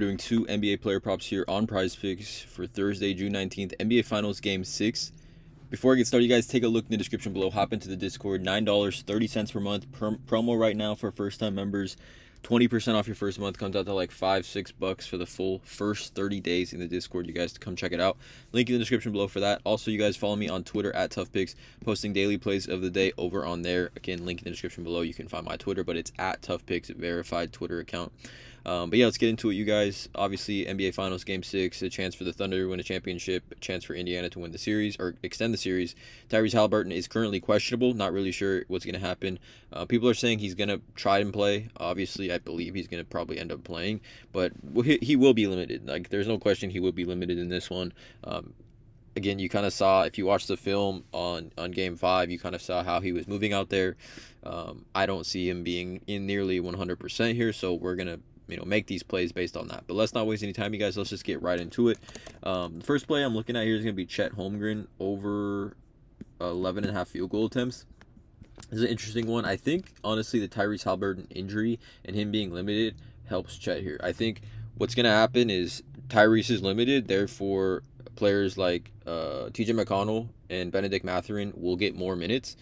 Doing two NBA player props here on PrizePicks for Thursday, June 19th, NBA Finals Game 6. Before I get started, you guys take a look in the description below. Hop into the Discord. $9.30 per month. Promo right now for first-time members. 20% off your first month. Comes out to like $5-6 for the full first 30 days in the Discord. You guys come check it out. Link in the description below for that. Also, you guys follow me on Twitter at ToughPicks, posting daily plays of the day over on there. Again, link in the description below. You can find my Twitter, but it's at ToughPicks, verified Twitter account. But yeah, let's get into it, you guys. Obviously, NBA Finals Game 6, a chance for the Thunder to win a championship, a chance for Indiana to win the series, or extend the series. Tyrese Haliburton is currently questionable, not really sure what's going to happen. People are saying he's going to try and play. Obviously, I believe he's going to probably end up playing, but he will be limited. Like, there's no question he will be limited in this one. Again, you kind of saw, if you watched the film on Game 5, you kind of saw how he was moving out there. I don't see him being in nearly 100% here, so we're going to make these plays based on that. But let's not waste any time, you guys. Let's just get right into it. The first play I'm looking at here is going to be Chet Holmgren over 11.5 field goal attempts. This is an interesting one. I think, honestly, the Tyrese Haliburton injury and him being limited helps Chet here. I think what's going to happen is Tyrese is limited, therefore players like TJ McConnell and Benedict Mathurin will get more minutes.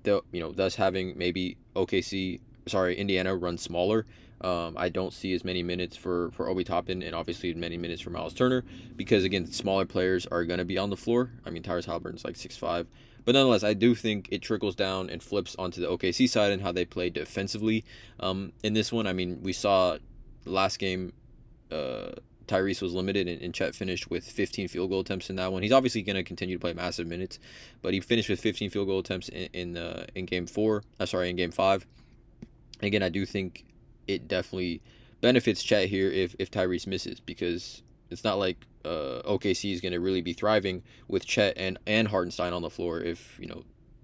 Thus having maybe Indiana run smaller. I don't see as many minutes for Obi Toppin and obviously many minutes for Miles Turner because, again, smaller players are going to be on the floor. I mean, Tyrese Haliburton's like 6'5". But nonetheless, I do think it trickles down and flips onto the OKC side and how they play defensively in this one. I mean, we saw last game Tyrese was limited and Chet finished with 15 field goal attempts in that one. He's obviously going to continue to play massive minutes, but he finished with 15 field goal attempts in Game 5. Again, I do think it definitely benefits Chet here if Tyrese misses, because it's not like OKC is going to really be thriving with Chet and Hartenstein on the floor if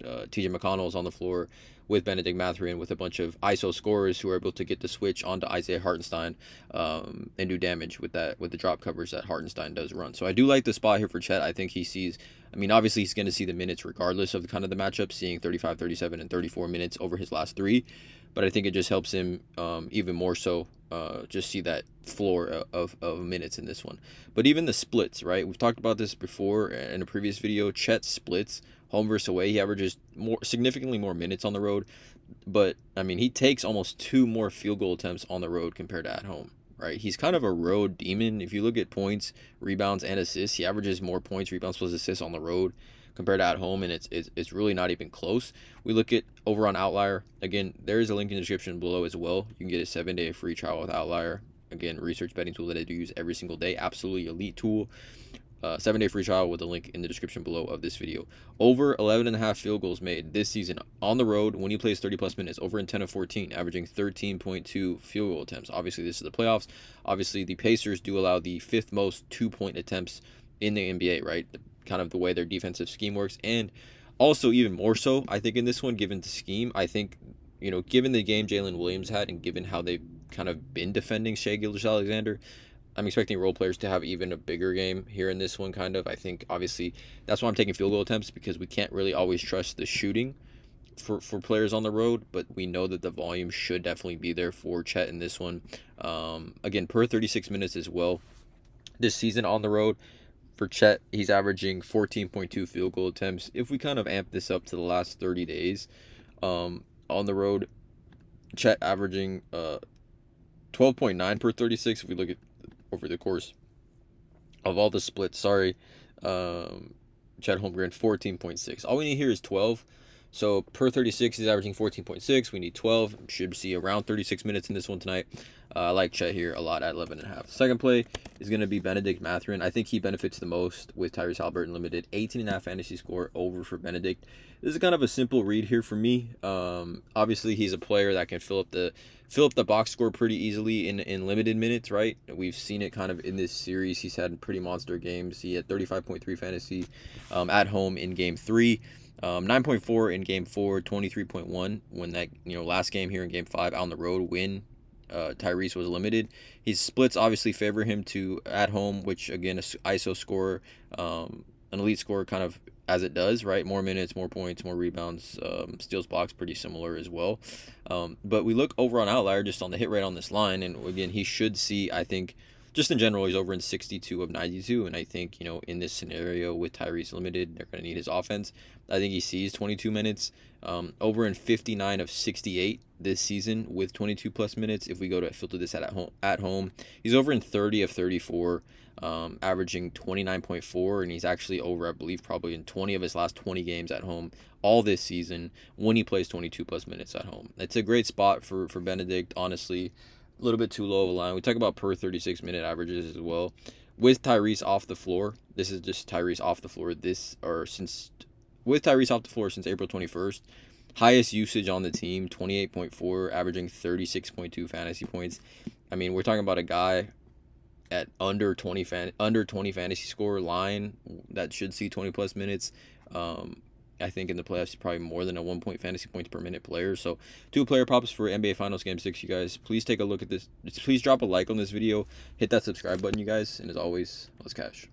TJ McConnell is on the floor with Benedict Mathurin, with a bunch of ISO scorers who are able to get the switch onto Isaiah Hartenstein and do damage with the drop covers that Hartenstein does run. So I do like the spot here for Chet. I think he sees, obviously he's going to see the minutes regardless of the matchup, seeing 35, 37, and 34 minutes over his last three. But I think it just helps him even more so just see that floor of minutes in this one. But even the splits, right? We've talked about this before in a previous video. Chet splits home versus away. He averages significantly more minutes on the road. But, he takes almost 2 more field goal attempts on the road compared to at home, right? He's kind of a road demon. If you look at points, rebounds, and assists, he averages more points, rebounds, plus assists on the road compared to at home, and it's really not even close. We look at over on Outlier. Again, there is a link in the description below as well. You can get a 7-day free trial with Outlier. Again, research betting tool that I do use every single day. Absolutely elite tool. 7-day free trial with a link in the description below of this video. Over 11.5 field goals made this season on the road when he plays 30-plus minutes, over in 10 of 14, averaging 13.2 field goal attempts. Obviously, this is the playoffs. Obviously, the Pacers do allow the 5th most 2-point attempts in the NBA, right? Kind of the way their defensive scheme works. And also, even more so, I think in this one, given the scheme, I think, given the game Jalen Williams had and given how they've kind of been defending Shai Gilgeous-Alexander, I'm expecting role players to have even a bigger game here in this one, kind of. I think, obviously, that's why I'm taking field goal attempts, because we can't really always trust the shooting for players on the road, but we know that the volume should definitely be there for Chet in this one. Again, per 36 minutes as well. This season on the road, for Chet, he's averaging 14.2 field goal attempts. If we kind of amp this up to the last 30 days, on the road, Chet averaging 12.9 per 36. If we look at over the course of all the splits, Chet Holmgren 14.6. All we need here is 12. So per 36, he's averaging 14.6. We need 12. Should see around 36 minutes in this one tonight. I like Chet here a lot at 11.5. Second play is going to be Benedict Mathurin. I think he benefits the most with Tyrese Haliburton limited. 18.5 fantasy score over for Benedict. This is kind of a simple read here for me. Obviously, he's a player that can fill up the box score pretty easily in limited minutes, right? We've seen it kind of in this series. He's had pretty monster games. He had 35.3 fantasy at home in Game 3. 9.4 in Game 4, 23.1 when that last game here in Game 5 on the road when Tyrese was limited. His splits obviously favor him to at home, which again, a ISO scorer, an elite scorer kind of as it does, right? More minutes, more points, more rebounds, steals, blocks, pretty similar as well. But we look over on Outlier just on the hit rate on this line, and again, he should see, I think, just in general, he's over in 62 of 92. And I think, you know, in this scenario with Tyrese limited, they're going to need his offense. I think he sees 22 minutes. Over in 59 of 68 this season with 22 plus minutes. If we go to filter this at home, he's over in 30 of 34, averaging 29.4, and he's actually over, I believe, probably in 20 of his last 20 games at home all this season when he plays 22 plus minutes at home. It's a great spot for Benedict, honestly. A little bit too low of a line. We talk about per 36-minute averages as well. With Tyrese off the floor, this is just Tyrese off the floor with Tyrese off the floor since April 21st. Highest usage on the team, 28.4, averaging 36.2 fantasy points. I mean, we're talking about a guy at under 20 fantasy score line that should see 20 plus minutes. I think in the playoffs, he's probably more than a 1 point fantasy points per minute player. So 2 player props for NBA Finals Game 6, you guys. Please take a look at this. Please drop a like on this video. Hit that subscribe button, you guys. And as always, let's cash.